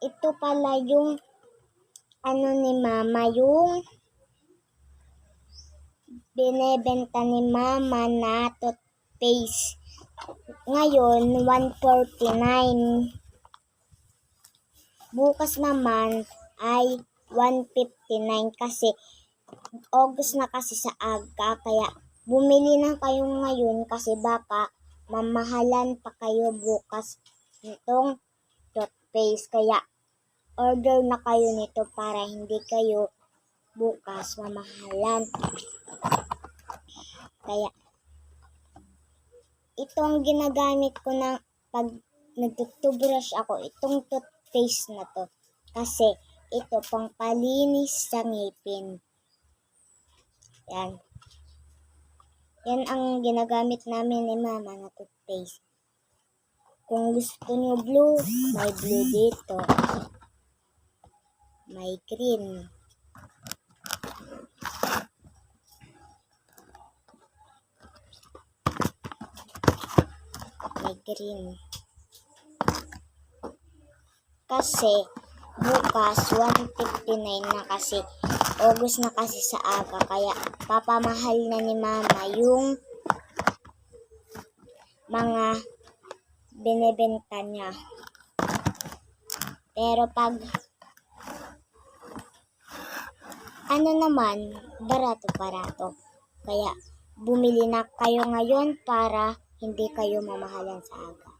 ito pala yung ano ni Mama, yung binebenta ni Mama na toothpaste. Ngayon, 149. Bukas naman ay 159 kasi August na kasi sa aga. Kaya bumili na kayo ngayon kasi baka mamahalan pa kayo bukas nitong toothpaste. Kaya order na kayo nito para hindi kayo bukas mamahalan. Kaya ito ang ginagamit ko na pag nagtutubrush ako, itong toothpaste na to. Kasi ito pang palinis sa ngipin. Yan. Yan ang ginagamit namin ni Mama na toothpaste. Kung gusto nyo blue, may blue dito. May green. May green. Kasi bukas 159 na kasi August na kasi sa aga. Kaya papamahal na ni Mama yung mga binebenta niya. Pero pag ano naman, barato-barato. Kaya bumili na kayo ngayon para hindi kayo mamahalan sa aga.